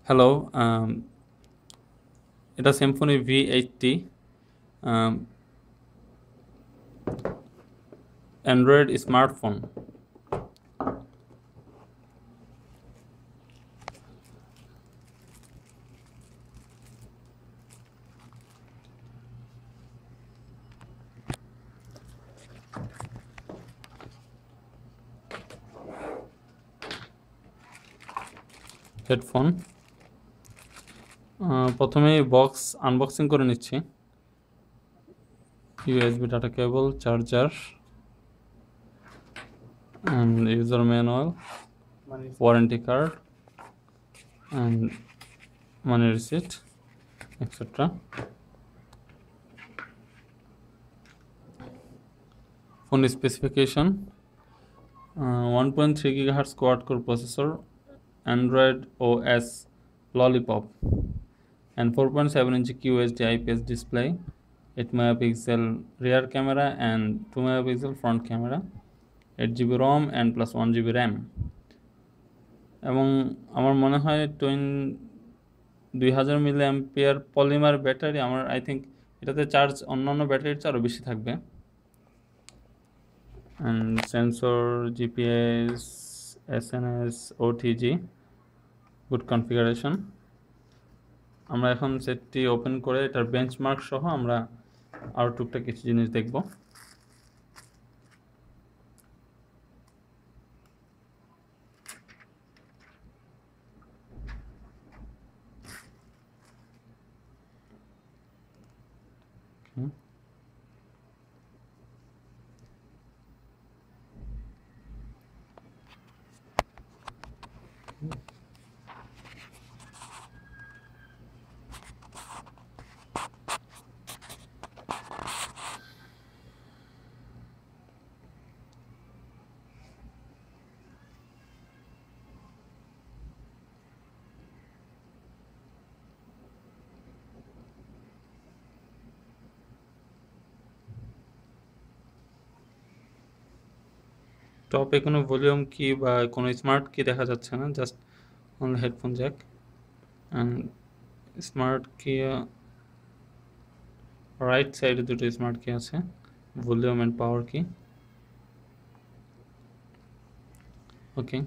Hello, এটা Symphony V80 Android smartphone. Headphone প্রথমেই box unboxing করে নিচ্ছি। USB data cable, charger, and user manual, warranty card, and money receipt, etc. Phone specification: 1.3 GHz quad-core processor, Android OS Lollipop, and 4.7-inch QHD IPS display, 8 megapixel rear camera and 2 megapixel front camera, 8 GB ROM and plus 1 GB RAM। এবং আমার মনে হয় 2000 মিলি ampere polymer battery. আমার I think এটাতে charge অন্যান্য ব্যাটারির চেয়ে আরও বেশি থাকবে। And sensor, GPS, SNS, OTG, good configuration. আমরা এখন সেটটি ওপেন করে এটার বেঞ্চমার্ক সহ আমরা আরও টুকটাক কিছু জিনিস দেখব। টপে কোনো ভলিউম কি বা কোনো স্মার্ট কি দেখা যাচ্ছে না, just only headphone jack. And smart key right সাইডে দুটো স্মার্ট কি আছে, volume and power key. Okay,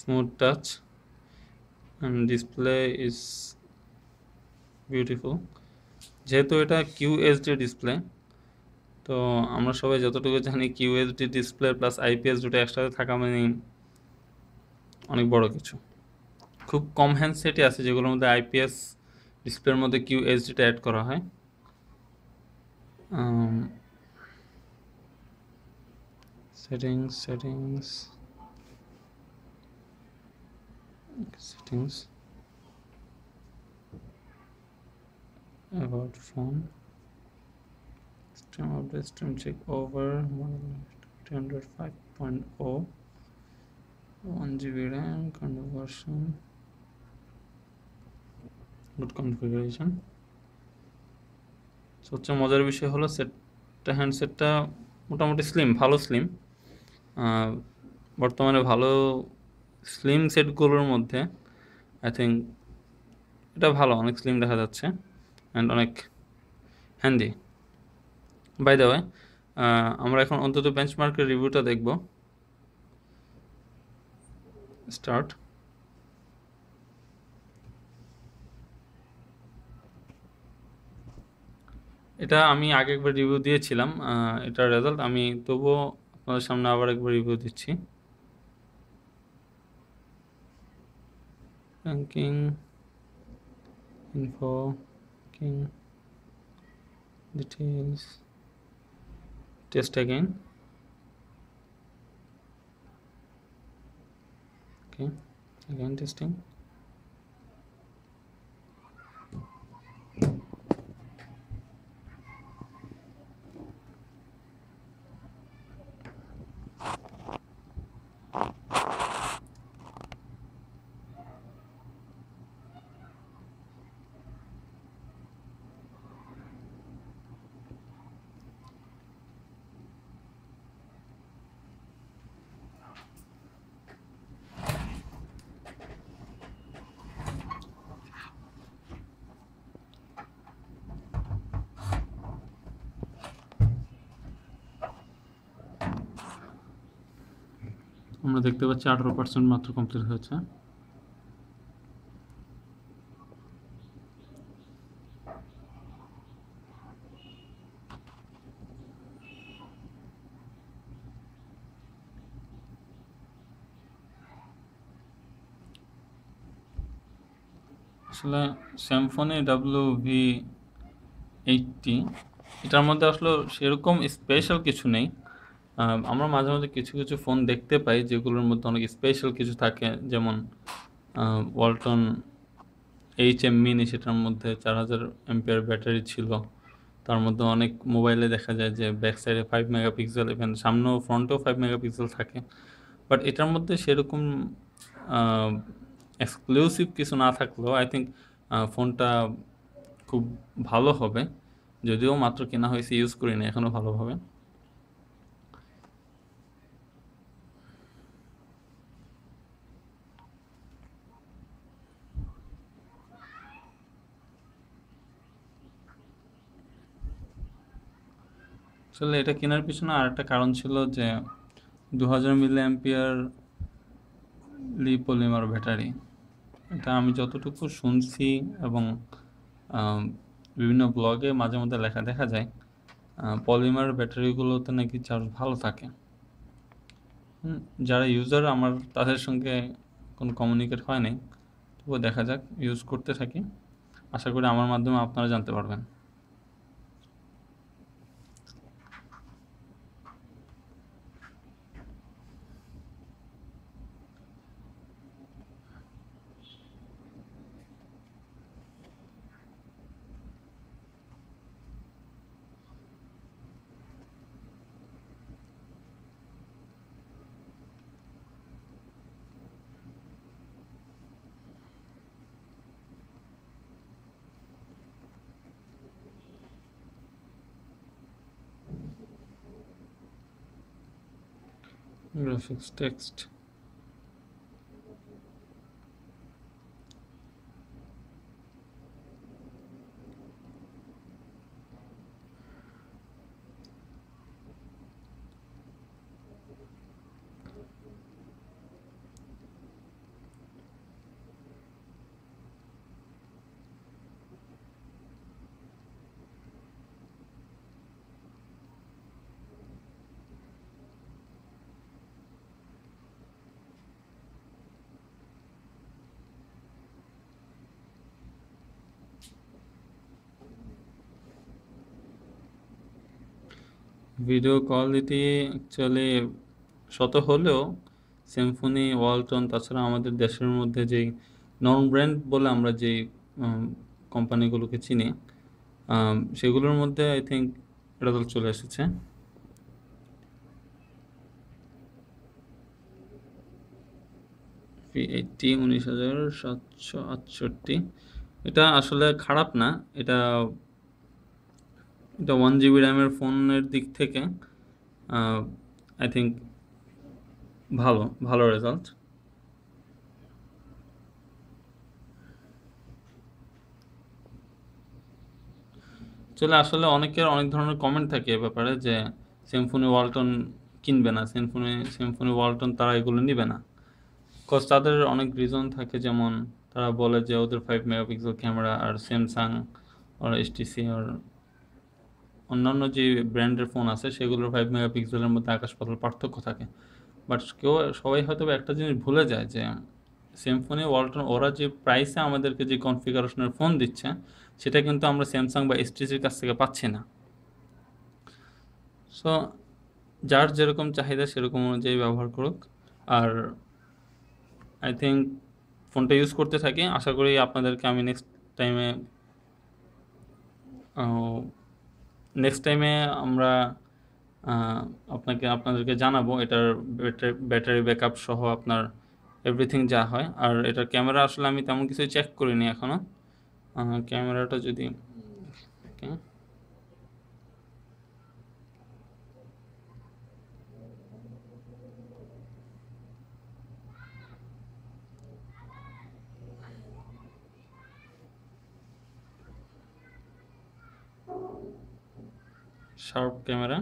smooth touch and display is beautiful. যেহেতু এটা QHD ডিসপ্লে, তো আমরা সবাই যতটুকু জানি QHD ডিসপ্লে প্লাস IPS দুটো একসাথে থাকা মানে অনেক বড় কিছু। খুব কম হ্যান্ডসেটই আছে যেগুলোর মধ্যে IPS ডিসপ্লের মধ্যে QHDটা অ্যাড করা হয়। settings about phone, stream update, stream check over 205.0, 1 GB RAM, conversion, good configuration। সবচেয়ে মজার বিষয় হলো হ্যান্ডসেটটা মোটামুটি স্লিম, ভালো স্লিম। বর্তমানে ভালো স্লিম সেটগুলোর মধ্যে আই থিঙ্ক এটা ভালো, অনেক স্লিম দেখা যাচ্ছে অ্যান্ড অনেক হ্যান্ডি। বাই দ্য ওয়ে, আমরা এখন অন্তত বেঞ্চমার্কের রিভিউটা দেখব। স্টার্ট। এটা আমি আগে একবার রিভিউ দিয়েছিলাম, এটার রেজাল্ট আমি তবুও আপনাদের সামনে আবার একবার রিভিউ দিচ্ছি। Ranking, info, details, test again. Okay, again testing. আমরা দেখতে পাচ্ছি 18% মাত্র কমপ্লিট হয়েছে। আসলে স্যামসং WV80 এটার মধ্যে আসলে সেরকম স্পেশাল কিছু নেই। আমরা মাঝে মাঝে কিছু কিছু ফোন দেখতে পাই যেগুলোর মধ্যে অনেক স্পেশাল কিছু থাকে, যেমন ওয়ালটন HM মিনি, সেটার মধ্যে 4000 ব্যাটারি ছিল। তার মধ্যে অনেক মোবাইলে দেখা যায় যে ব্যাক সাইডে 5 মেগাপিক্সেল, ইভেন সামনেও ফ্রন্টেও 5 মেগাপিক্সেল থাকে। বাট এটার মধ্যে সেরকম এক্সক্লুসিভ কিছু না থাকলেও আই থিঙ্ক ফোনটা খুব ভালো হবে। যদিও মাত্র কেনা হয়েছে, ইউজ করি না এখনও ভালোভাবে। আসলে এটা কেনার পিছনে আর একটা কারণ ছিল যে 2000 মিলি অ্যাম্পিয়ার পলিমার ব্যাটারি। এটা আমি যতটুকু শুনছি এবং বিভিন্ন ব্লগে মাঝে মধ্যে লেখা দেখা যায়, পলিমার ব্যাটারিগুলোতে নাকি চার্জ ভালো থাকে। যারা ইউজার আমার তাদের সঙ্গে কোনো কমিউনিকেট হয় নাই, তবুও দেখা যাক, ইউজ করতে থাকি, আশা করি আমার মাধ্যমে আপনারা জানতে পারবেন। Graphics text video quality actually শত হলেও সিম্ফনি, ওয়ালটন, তাছাড়া আমাদের দেশের মধ্যে যেই নন ব্র্যান্ড বলে আমরা যেই কোম্পানিগুলোকে চিনি, সেগুলোর মধ্যে আই থিঙ্ক রেজাল্ট চলে এসেছে। P80 19,768, এটা আসলে খারাপ না। এটা এটা 1 GB র্যামের ফোনের দিক থেকে আই থিঙ্ক ভালো ভালো রেজাল্ট। চলে আসলে অনেকের অনেক ধরনের কমেন্ট থাকে এ ব্যাপারে যে সিম্ফনি ওয়ালটন কিনবে না, সিম্ফনি ওয়ালটন তারা এগুলো নিবে না। কজ তাদের অনেক রিজন থাকে, যেমন তারা বলে যে ওদের 5 মেগাপিক্সেল ক্যামেরা, আর স্যামসাং আর HTC আর অন্যান্য যে ব্র্যান্ডের ফোন আছে সেগুলোর 5 মেগাপিক্সেলের মধ্যে আকাশ পাতাল পার্থক্য থাকে। বাট সবাই হয়তো একটা জিনিস ভুলে যায় যে সিম্ফনি ওয়ালটন ওরা যে প্রাইসে আমাদেরকে যে কনফিগারেশনের ফোন দিচ্ছে, সেটা কিন্তু আমরা স্যামসাং বা HTCর কাছ থেকে পাচ্ছি না। সো যার যেরকম চাহিদা সেরকম অনুযায়ী ব্যবহার করুক। আর আই থিঙ্ক ফোনটা ইউজ করতে থাকি, আশা করি আপনাদেরকে আমি নেক্সট টাইমে আমরা আপনাদেরকে জানাবো এটার ব্যাটারি ব্যাকআপ সহ আপনার এভরিথিং যা হয়। আর এটার ক্যামেরা আসলে আমি তেমন কিছু চেক করিনি এখনও। ক্যামেরাটা যদি শার্প ক্যামেরা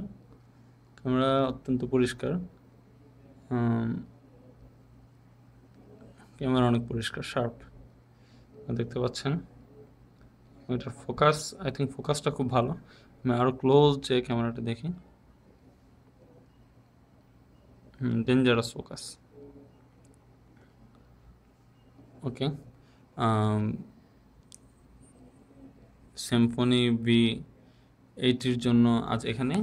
অত্যন্ত পরিষ্কার। ক্যামেরা অনেক পরিষ্কার, শার্প দেখতে পাচ্ছেন। এটার ফোকাস, আই থিঙ্ক ফোকাসটা খুব ভালো। আমি আরও ক্লোজ যে ক্যামেরাটা দেখি, ডেঞ্জারাস ফোকাস। ওকে, সিম্ফনি V80 জন্য আজ এখানে